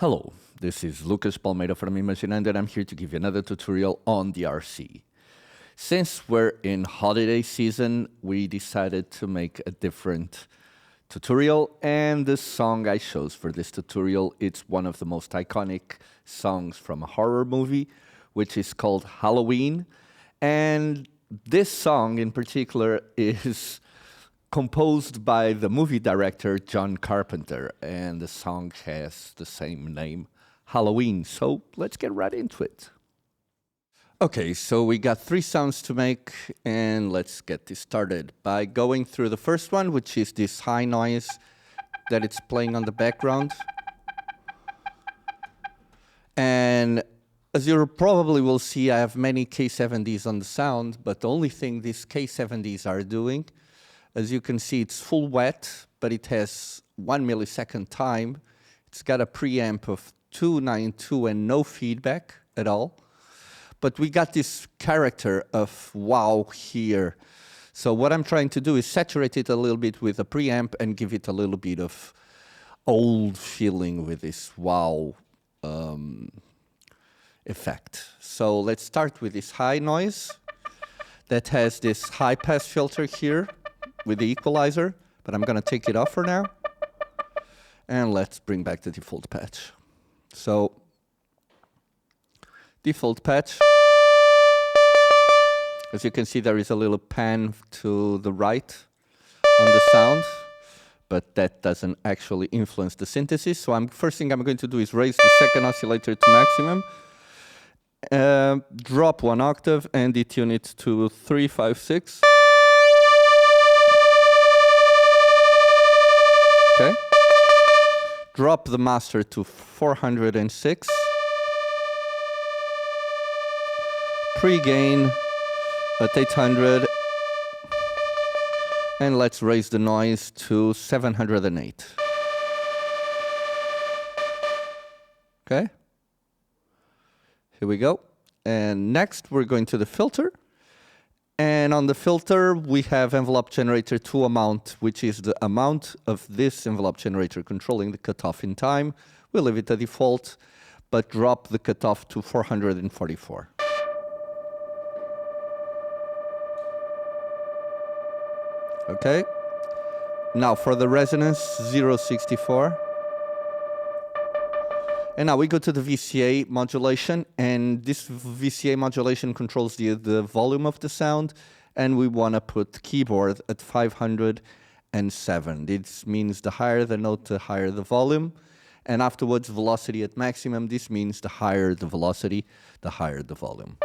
Hello, this is Lucas Palmeira from Imaginando, and I'm here to give you another tutorial on DRC. Since we're in holiday season, we decided to make a different tutorial, and the song I chose for this tutorial, it's one of the most iconic songs from a horror movie, which is called Halloween. And this song in particular is composed by the movie director John Carpenter, and the song has the same name, Halloween. So let's get right into it. Okay, so we got 3 sounds to make, and let's get this started by going through the first one, which is this high noise that it's playing on the background. And as you probably will see, I have many K70s on the sound, but the only thing these K70s are doing, as you can see, it's full wet, but it has 1 millisecond time. It's got a preamp of 292 and no feedback at all. But we got this character of wow here. So what I'm trying to do is saturate it a little bit with a preamp and give it a little bit of old feeling with this wow effect. So let's start with this high noise that has this high pass filter here with the equalizer, but I'm going to take it off for now. And let's bring back the default patch. So, default patch. As you can see, there is a little pan to the right on the sound, but that doesn't actually influence the synthesis. So first thing I'm going to do is raise the second oscillator to maximum, drop 1 octave and detune it to 356. Okay. Drop the master to 406. Pre-gain at 800. And let's raise the noise to 708. Okay. Here we go. And next we're going to the filter. And on the filter, we have envelope generator to amount, which is the amount of this envelope generator controlling the cutoff in time. We'll leave it a default, but drop the cutoff to 444. Okay. Now for the resonance, 064. And now we go to the VCA modulation, and this VCA modulation controls the volume of the sound, and we want to put keyboard at 507. This means the higher the note, the higher the volume, and afterwards velocity at maximum. This means the higher the velocity, the higher the volume.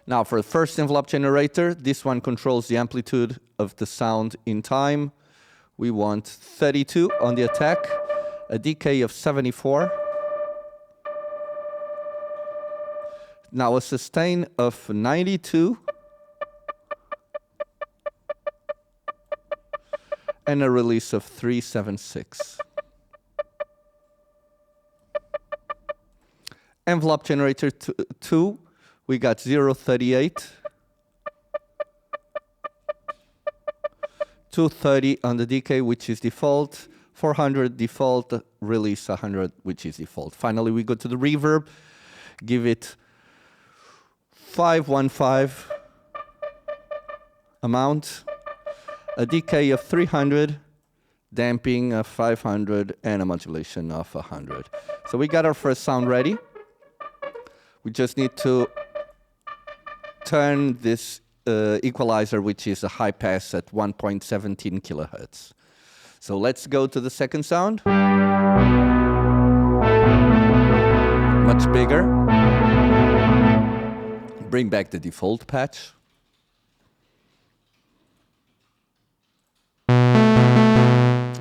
Now for the first envelope generator, this one controls the amplitude of the sound in time. We want 32 on the attack. A decay of 74. Now a sustain of 92. And a release of 376. Envelope generator 2, we got 038. 230 on the decay, which is default. 400 default, release 100, which is default. Finally, we go to the reverb, give it 515 amount, a decay of 300, damping of 500, and a modulation of 100. So we got our first sound ready. We just need to turn this equalizer, which is a high pass at 1.17 kilohertz. So let's go to the second sound. Much bigger. Bring back the default patch.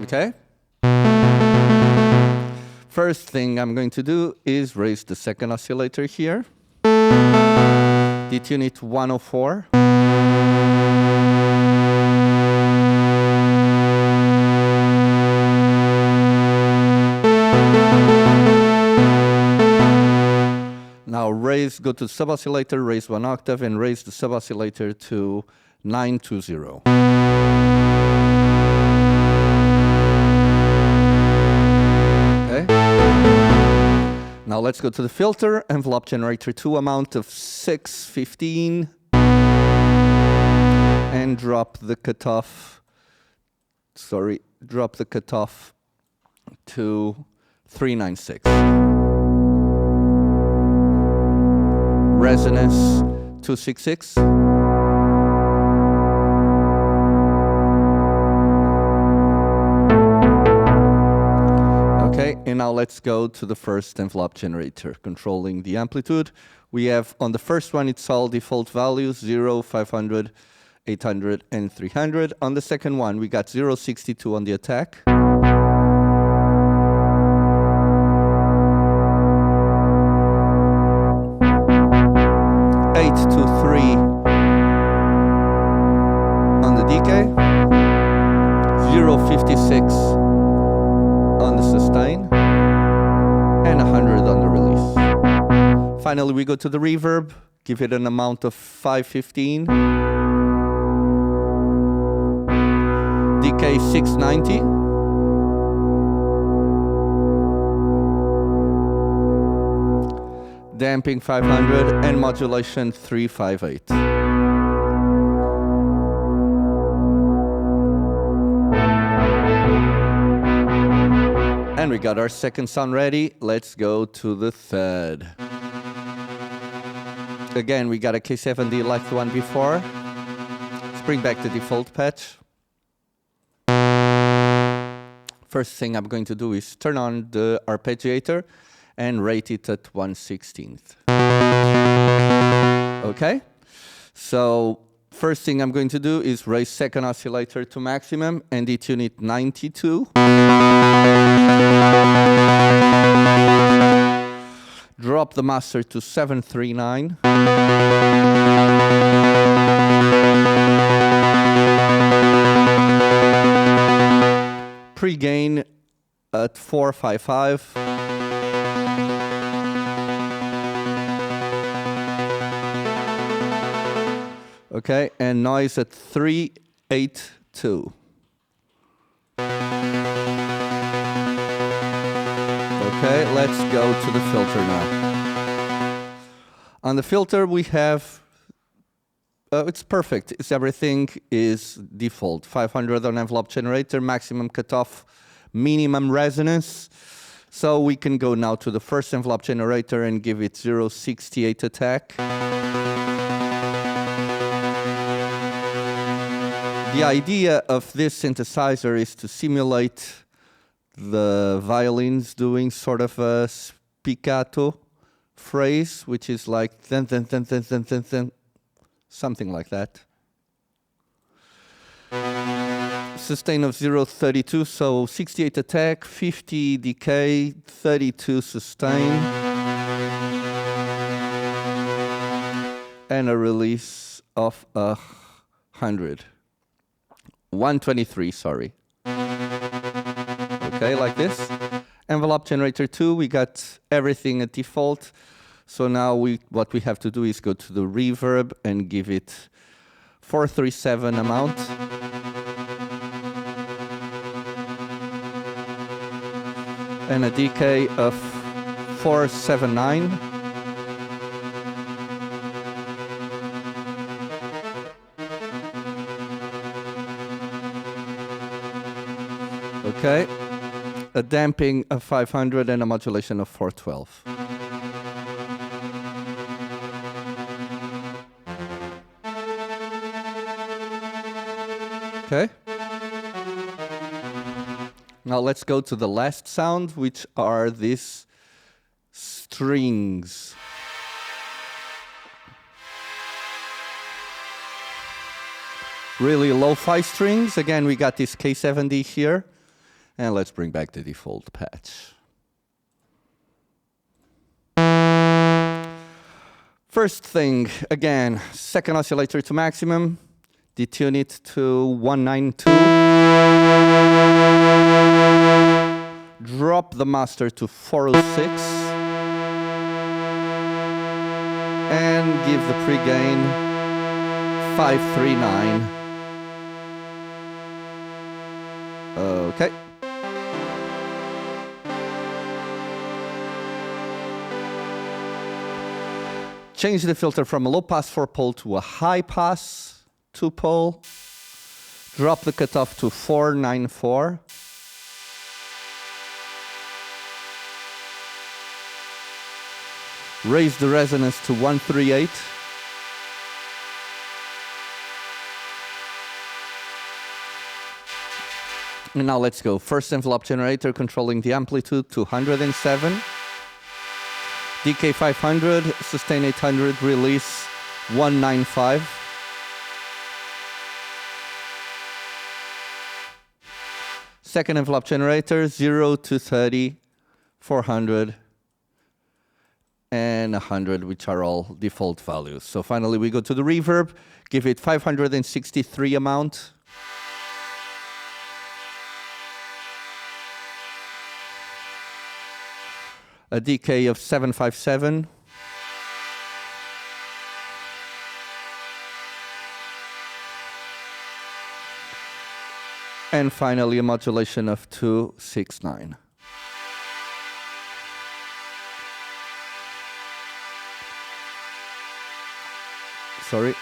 Okay. First thing I'm going to do is raise the second oscillator here. Detune it to 104. Now go to the sub-oscillator, raise 1 octave, and raise the sub-oscillator to 920. Now let's go to the filter, envelope generator 2, amount of 615, and drop the cutoff to 396. Resonance 266. Okay, and now let's go to the first envelope generator, controlling the amplitude. We have, on the first one, it's all default values, 0, 500, 800, and 300. On the second one, we got 062 on the attack. 823 on the decay. 056 on the sustain, and 100 on the release. Finally, we go to the reverb, give it an amount of 515, decay 690, damping 500, and modulation 358. And we got our second sound ready. Let's go to the third. Again, we got a K70 like the one before. Let's bring back the default patch. First thing I'm going to do is turn on the arpeggiator and rate it at 1/16. Okay? So first thing I'm going to do is raise second oscillator to maximum and detune it 92. Drop the master to 739. Pre-gain at 455. Okay, and noise at 382. Okay, let's go to the filter now. On the filter we have, it's perfect. It's everything is default. 500 on envelope generator, maximum cutoff, minimum resonance. So we can go now to the first envelope generator and give it 068 attack. The idea of this synthesizer is to simulate the violins doing sort of a spiccato phrase, which is like then, something like that. Sustain of 032, so 68 attack, 50 decay, 32 sustain, and a release of 100. 123, sorry. Okay, like this. Envelope generator 2, we got everything at default. So now what we have to do is go to the reverb and give it 437 amount. And a decay of 479. Okay, a damping of 500 and a modulation of 412. Okay. Now let's go to the last sound, which are these strings. Really lo-fi strings. Again, we got this K70 here. And let's bring back the default patch. First thing, again, second oscillator to maximum, detune it to 192. Drop the master to 406. And give the pre-gain 539. Okay. Change the filter from a low pass 4-pole to a high pass 2-pole. Drop the cutoff to 494. Raise the resonance to 138. And now let's go. First envelope generator controlling the amplitude 207. Decay 500, sustain 800, release 195. Second envelope generator 0 to 30, 400, and 100, which are all default values. So finally we go to the reverb, give it 563 amount. A decay of 757. And finally a modulation of 269. Sorry,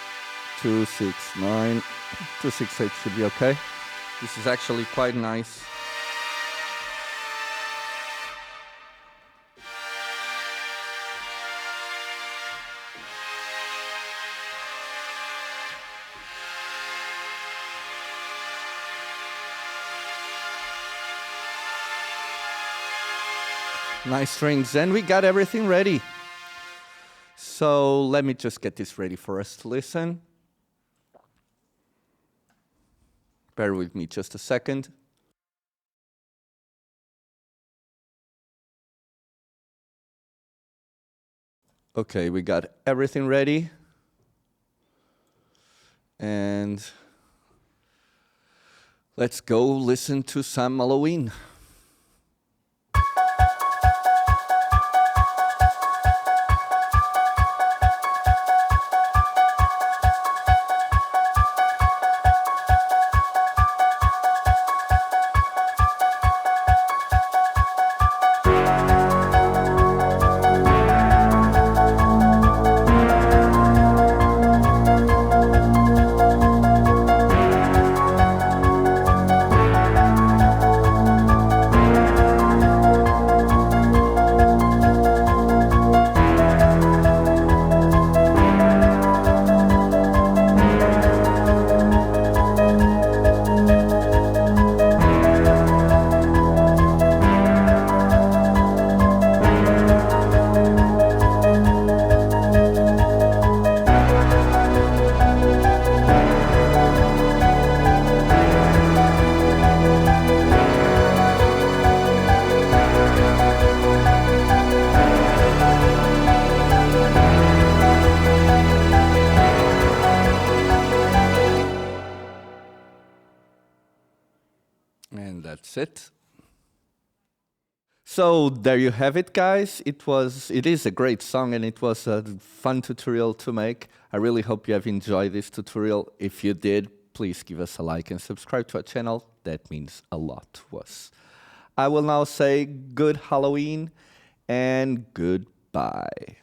269, 268 should be okay. This is actually quite nice. Nice strings, and we got everything ready. So let me just get this ready for us to listen. Bear with me just a second. Okay, we got everything ready. And let's go listen to some Halloween. And that's it. So there you have it, guys. It is a great song, and it was a fun tutorial to make. I really hope you have enjoyed this tutorial. If you did, please give us a like and subscribe to our channel. That means a lot to us. I will now say good Halloween and goodbye.